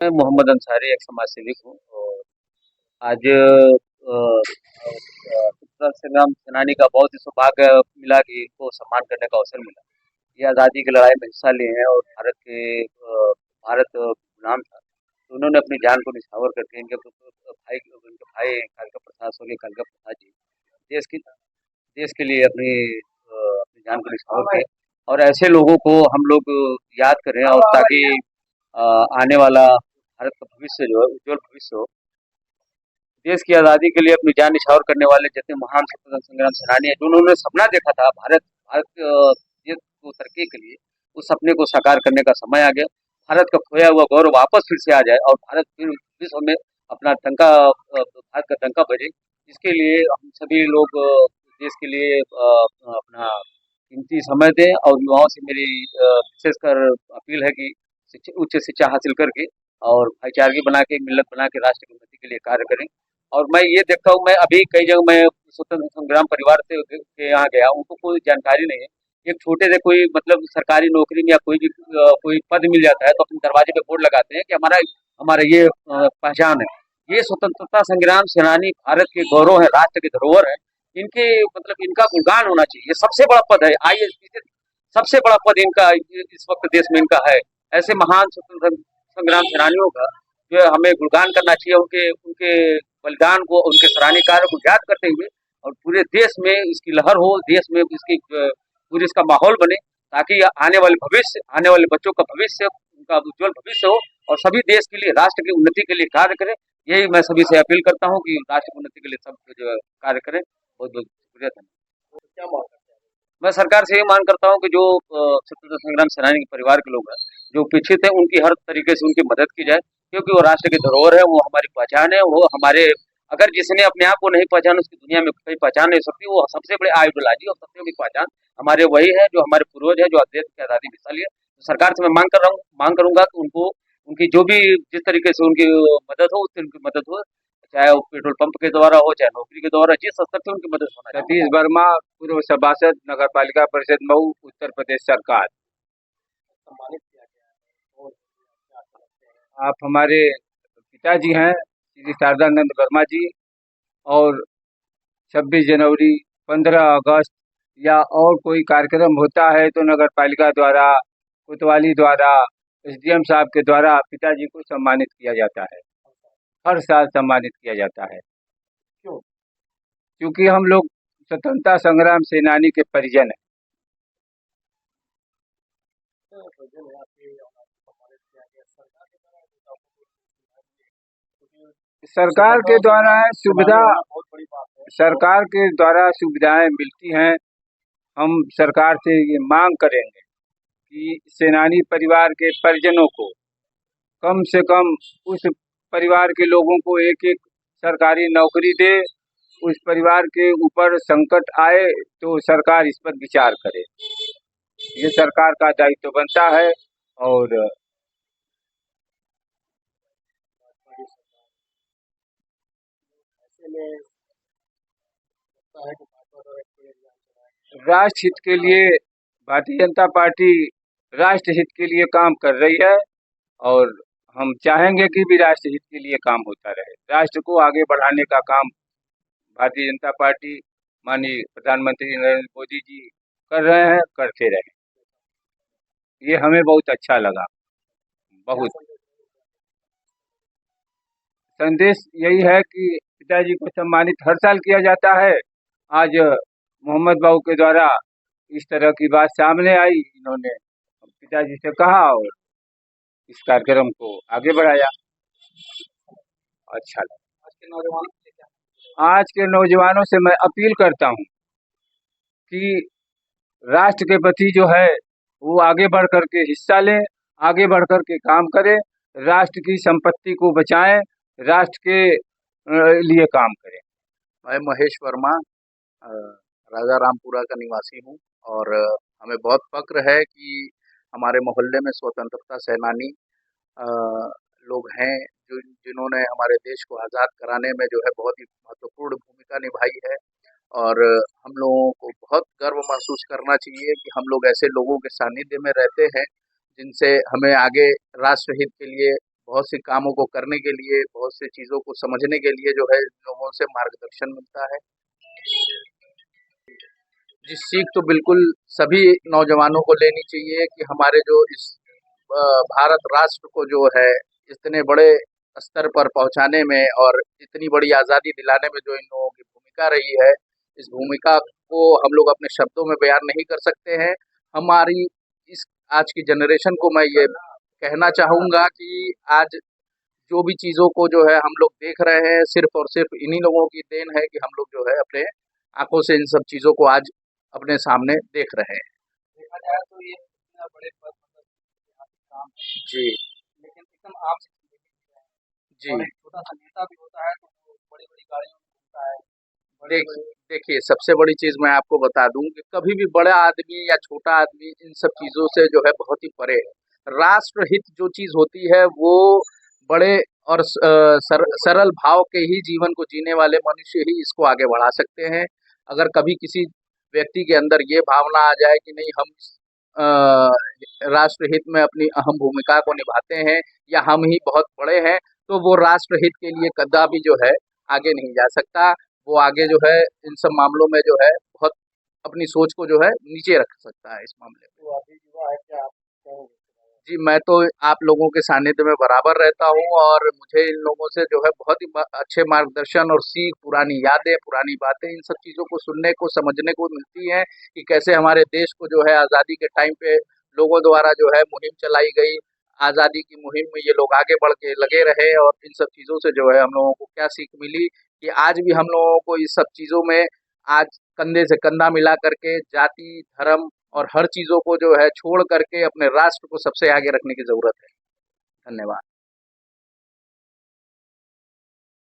मैं मोहम्मद अंसारी एक समाज सेविक हूँ और आज स्वतंत्रता संग्राम सेनानी का बहुत ही सौभाग्य मिला कि इनको सम्मान करने का अवसर मिला। ये आज़ादी की लड़ाई में हिस्सा लिए हैं और भारत गुलाम था, तो उन्होंने अपनी जान को निछावर करके इनके भाई खालका प्रसाद स्वर्गीय खालका प्रसाद जी देश की देश के लिए अपनी जान को निछावर किए। और ऐसे लोगों को हम लोग याद करें और ताकि अ, आने वाला भारत का भविष्य जो है उज्जवल भविष्य हो। देश की आज़ादी के लिए अपनी जान न्यौछावर करने वाले जितने महान स्वतंत्रता संग्राम सेनानी हैं, जो उन्होंने सपना देखा था भारत देश को तरक्की के लिए, उस सपने को साकार करने का समय आ गया। भारत का खोया हुआ गौरव वापस फिर से आ जाए और भारत फिर विश्व में अपना भारत का डंका बजे। इसके लिए हम सभी लोग देश के लिए अपना कीमती समय दें और युवाओं से मेरी विशेषकर अपील है कि उच्च शिक्षा हासिल करके और भाईचारगी बना के, मिल्लत बना के राष्ट्र की उन्नति के लिए कार्य करें। और मैं ये देखता हूँ, मैं अभी कई जगह मैं स्वतंत्र संग्राम परिवार के यहाँ गया, उनको कोई जानकारी नहीं है। एक छोटे से कोई मतलब सरकारी नौकरी में या कोई पद मिल जाता है तो अपने दरवाजे पे बोर्ड लगाते हैं कि हमारा हमारा ये पहचान है। ये स्वतंत्रता संग्राम सेनानी भारत के गौरव है, राष्ट्र के धरोहर है। इनके मतलब इनका गुणगान होना चाहिए। ये सबसे बड़ा पद है, आइए सबसे बड़ा पद इनका इस वक्त देश में इनका है। ऐसे महान स्वतंत्र संग्राम सेनानियों का जो है हमें गुणगान करना चाहिए, उनके उनके बलिदान को, उनके सराहनीय कार्य को याद करते हुए और पूरे देश में इसकी लहर हो, देश में इसकी पूरे इसका माहौल बने, ताकि आने वाले बच्चों का भविष्य, उनका उज्जवल भविष्य हो और सभी देश के लिए, राष्ट्र की उन्नति के लिए कार्य करें। यही मैं सभी से अपील करता हूँ कि राष्ट्र की उन्नति के लिए सब जो है कार्य करें। बहुत बहुत शुक्रिया, धन्यवाद। मैं सरकार से ये मांग करता हूँ कि जो स्वतंत्रता संग्राम सेनानी के परिवार के लोग हैं, जो पीड़ित हैं, उनकी हर तरीके से उनकी मदद की जाए, क्योंकि वो राष्ट्र की धरोहर है, वो हमारी पहचान है, वो हमारे अगर जिसने अपने आप को नहीं पहचाना उसकी दुनिया में कोई पहचान नहीं सकती। वो सबसे बड़े आइडियोलॉजी और सबसे बड़ी पहचान हमारे वही है जो हमारे पूर्वज है, जो देश की आज़ादी में हिस्सा लिए। तो सरकार से मैं मांग करूंगा कि उनको उनकी जो भी जिस तरीके से उनकी मदद हो, उससे उनकी मदद हो, चाहे वो पेट्रोल पंप के द्वारा हो, चाहे नौकरी के द्वारा, जिस स्तर से उनकी मदद होना चाहिए। सतीश वर्मा, पूर्व सभासद, नगर पालिका परिषद मऊ, उत्तर प्रदेश सरकार। सम्मानित किया गया है और आप हमारे पिताजी हैं, श्री शारदानंद वर्मा जी। और 26 जनवरी, 15 अगस्त या और कोई कार्यक्रम होता है तो नगर पालिका द्वारा, कोतवाली द्वारा, एसडीएम साहब के द्वारा पिताजी को सम्मानित किया जाता है। हर साल सम्मानित किया जाता है। क्यों? क्योंकि हम लोग स्वतंत्रता संग्राम सेनानी के परिजन हैं। सरकार के द्वारा सुविधा, सरकार के द्वारा सुविधाएं मिलती हैं। हम सरकार से ये मांग करेंगे कि सेनानी परिवार के परिजनों को कम से कम उस परिवार के लोगों को एक एक सरकारी नौकरी दे। उस परिवार के ऊपर संकट आए तो सरकार इस पर विचार करे। ये सरकार का दायित्व बनता है। और राष्ट्र हित के लिए भारतीय जनता पार्टी राष्ट्र हित के लिए काम कर रही है और हम चाहेंगे कि भी राष्ट्र हित के लिए काम होता रहे। राष्ट्र को आगे बढ़ाने का काम भारतीय जनता पार्टी, माननीय प्रधानमंत्री नरेंद्र मोदी जी कर रहे हैं, करते रहे। ये हमें बहुत अच्छा लगा। बहुत संदेश यही है कि पिताजी को सम्मानित हर साल किया जाता है। आज मोहम्मद बाबू के द्वारा इस तरह की बात सामने आई, इन्होंने पिताजी से कहा और इस कार्यक्रम को आगे बढ़ाया। अच्छा लगा। आज के नौजवानों से मैं अपील करता हूँ कि राष्ट्र के प्रति जो है वो आगे बढ़ कर के हिस्सा लें, आगे बढ़ कर के काम करें, राष्ट्र की संपत्ति को बचाएं, राष्ट्र के लिए काम करें। मैं महेश वर्मा, राजा रामपुरा का निवासी हूँ और हमें बहुत फक्र है कि हमारे मोहल्ले में स्वतंत्रता सेनानी लोग हैं जिन्होंने हमारे देश को आज़ाद कराने में जो है बहुत ही महत्वपूर्ण भूमिका निभाई है। और हम लोगों को बहुत गर्व महसूस करना चाहिए कि हम लोग ऐसे लोगों के सानिध्य में रहते हैं जिनसे हमें आगे राष्ट्र हित के लिए बहुत सी कामों को करने के लिए, बहुत सी चीज़ों को समझने के लिए जो है इन लोगों से मार्गदर्शन मिलता है। जी, सीख तो बिल्कुल सभी नौजवानों को लेनी चाहिए कि हमारे जो इस भारत राष्ट्र को जो है इतने बड़े स्तर पर पहुंचाने में और इतनी बड़ी आज़ादी दिलाने में जो इन लोगों की भूमिका रही है, इस भूमिका को हम लोग अपने शब्दों में बयान नहीं कर सकते हैं। हमारी इस आज की जनरेशन को मैं ये कहना चाहूँगा कि आज जो भी चीज़ों को जो है हम लोग देख रहे हैं, सिर्फ़ और सिर्फ़ इन्हीं लोगों की देन है कि हम लोग जो है अपने आँखों से इन सब चीज़ों को आज अपने सामने देख रहे हैं। देखा जाए तो ये इतना बड़े पद मतलब यहाँ पे काम है, जी, लेकिन एकदम आम से जिंदगी जी रहे हैं जी। और एक छोटा सा नेता भी होता है तो वो बड़ी बड़ी गाड़ियों में घूमता है, बड़े देख बड़े देखिए, सबसे बड़ी चीज़ मैं आपको बता दूँ कि कभी भी बड़ा आदमी या छोटा आदमी इन सब चीज़ों से जो है बहुत ही परे है। राष्ट्र हित जो चीज़ होती है वो बड़े और सरल भाव के ही जीवन को जीने वाले मनुष्य ही इसको आगे बढ़ा सकते हैं। अगर कभी किसी व्यक्ति के अंदर ये भावना आ जाए कि नहीं हम राष्ट्र हित में अपनी अहम भूमिका को निभाते हैं या हम ही बहुत बड़े हैं, तो वो राष्ट्र हित के लिए कदापि जो है आगे नहीं जा सकता। वो आगे जो है इन सब मामलों में जो है बहुत अपनी सोच को जो है नीचे रख सकता है इस मामले में। तो अभी युवा है क्या आप कहेंगे इसके बारे जी, मैं तो आप लोगों के सानिध्य में बराबर रहता हूँ और मुझे इन लोगों से जो है बहुत ही अच्छे मार्गदर्शन और सीख, पुरानी यादें, पुरानी बातें, इन सब चीज़ों को सुनने को, समझने को मिलती हैं कि कैसे हमारे देश को जो है आज़ादी के टाइम पे लोगों द्वारा जो है मुहिम चलाई गई। आज़ादी की मुहिम में ये लोग आगे बढ़ के लगे रहे और इन सब चीज़ों से जो है हम लोगों को क्या सीख मिली कि आज भी हम लोगों को इस सब चीज़ों में आज कंधे से कंधा मिला करके जाति, धर्म और हर चीज़ों को जो है छोड़ करके अपने राष्ट्र को सबसे आगे रखने की ज़रूरत है। धन्यवाद।